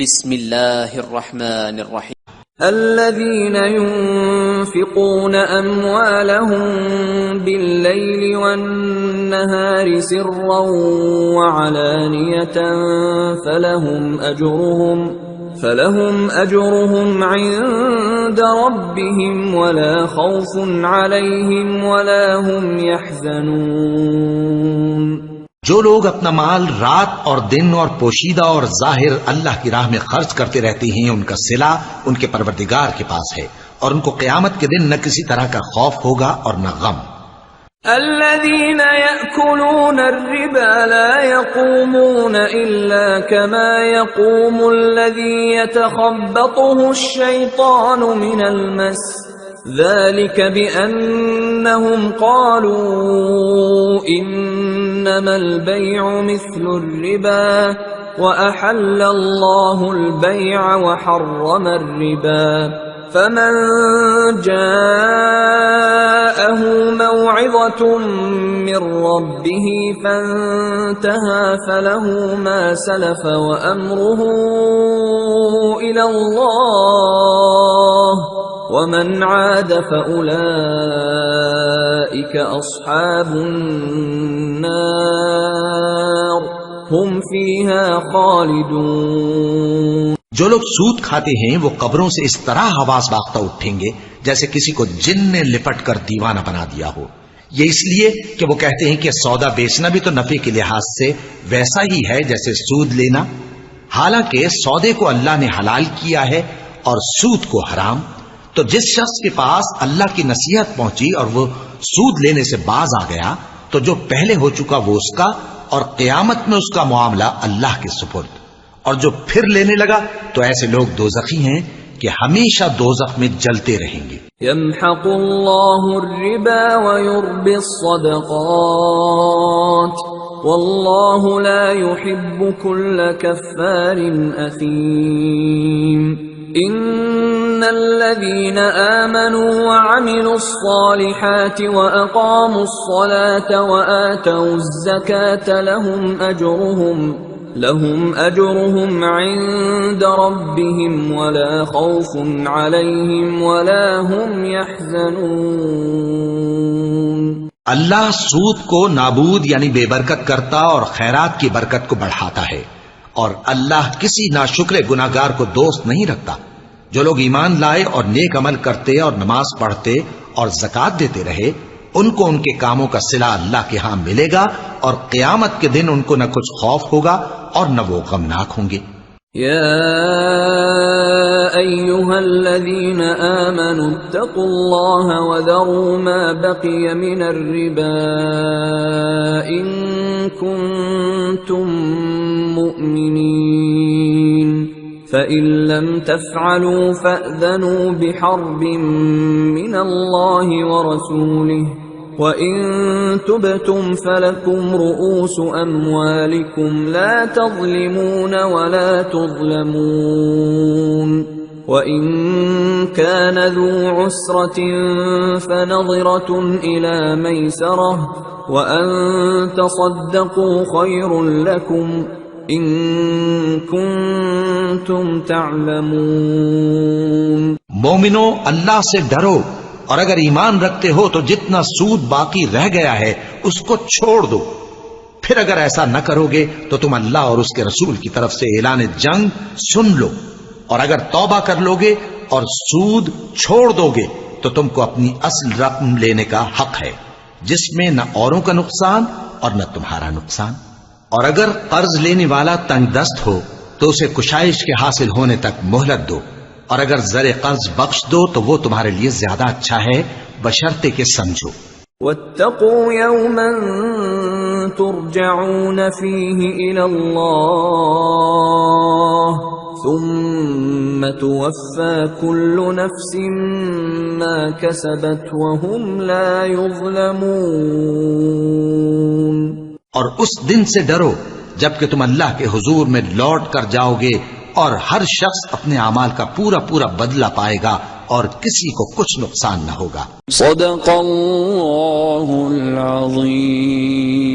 بسم الله الرحمن الرحيم. الذين ينفقون أموالهم بالليل والنهار سرا وعلانية فلهم أجرهم عند ربهم ولا خوف عليهم ولا هم يحزنون. جو لوگ اپنا مال رات اور دن اور پوشیدہ اور ظاہر اللہ کی راہ میں خرچ کرتے رہتے ہیں، ان کا صلہ ان کے پروردگار کے پاس ہے، اور ان کو قیامت کے دن نہ کسی طرح کا خوف ہوگا اور نہ غم۔ الذين يأكلون الربا لا يقومون إلا كما يقوم الذي يتخبطه الشيطان من المس، ذلك بأنهم قالوا إنما البيع مثل الربا وأحل الله البيع وحرم الربا، فمن جاءه موعظة من ربه فانتهى فله ما سلف وأمره إلى الله ومن عاد فأولئك أصحاب النار هم فيها خالدون۔ جو لوگ سود کھاتے ہیں وہ قبروں سے اس طرح حواس باختہ اٹھیں گے جیسے کسی کو جن نے لپٹ کر دیوانہ بنا دیا ہو، یہ اس لیے کہ وہ کہتے ہیں کہ سودا بیچنا بھی تو نفع کے لحاظ سے ویسا ہی ہے جیسے سود لینا، حالانکہ سودے کو اللہ نے حلال کیا ہے اور سود کو حرام۔ تو جس شخص کے پاس اللہ کی نصیحت پہنچی اور وہ سود لینے سے باز آ گیا تو جو پہلے ہو چکا وہ اس کا، اور قیامت میں اس کا معاملہ اللہ کے سپرد، اور جو پھر لینے لگا تو ایسے لوگ دوزخی ہیں کہ ہمیشہ دوزخ میں جلتے رہیں گے۔ يمحق الله الربا ويربي الصدقات والله لا يحب كل كفار أثيم۔ إن الذين آمنوا وعملوا الصالحات وأقاموا الصلاة وآتوا الزكاة لهم أجرهم عند ربهم ولا خوف عليهم ولا هم يحزنون۔ اللہ سود کو نابود یعنی بے برکت کرتا اور خیرات کی برکت کو بڑھاتا ہے، اور اللہ کسی ناشکر گناہگار کو دوست نہیں رکھتا۔ جو لوگ ایمان لائے اور نیک عمل کرتے اور نماز پڑھتے اور زکوٰۃ دیتے رہے، ان کو ان کے کاموں کا صلہ اللہ کے ہاں ملے گا، اور قیامت کے دن ان کو نہ کچھ خوف ہوگا اور نہ وہ غمناک ہوں گے۔ يا أيها الذين آمنوا اتقوا الله وذروا ما بقي من الربا إن كنتم مؤمنين، فإن لم تفعلوا فأذنوا بحرب من الله ورسوله، وَإِن تُبْتُمْ فَلَكُمْ رُؤُوسُ أَمْوَالِكُمْ لَا تَظْلِمُونَ وَلَا تُظْلَمُونَ، وَإِن كَانَ ذُو عُسْرَةٍ فَنَظِرَةٌ إِلَى مَيْسَرَةٍ وَأَن تَصَدَّقُوا خَيْرٌ لَكُمْ إِن كُنتُمْ تَعْلَمُونَ۔ مومنو، اللہ سے ڈرو، اور اگر ایمان رکھتے ہو تو جتنا سود باقی رہ گیا ہے اس کو چھوڑ دو، پھر اگر ایسا نہ کرو گے تو تم اللہ اور اس کے رسول کی طرف سے اعلان جنگ سن لو، اور اگر توبہ کر لو گے اور سود چھوڑ دو گے تو تم کو اپنی اصل رقم لینے کا حق ہے، جس میں نہ اوروں کا نقصان اور نہ تمہارا نقصان۔ اور اگر قرض لینے والا تنگ دست ہو تو اسے کشائش کے حاصل ہونے تک مہلت دو، اور اگر زر قرض بخش دو تو وہ تمہارے لیے زیادہ اچھا ہے، بشرطے کہ سمجھو۔ واتقوا يوما ترجعون فيه إلى الله ثم توفى كل نفس ما كسبت وهم لا يظلمون۔ اور اس دن سے ڈرو جبکہ تم اللہ کے حضور میں لوٹ کر جاؤ گے، اور ہر شخص اپنے اعمال کا پورا پورا بدلہ پائے گا اور کسی کو کچھ نقصان نہ ہوگا۔ صدق اللہ العظیم۔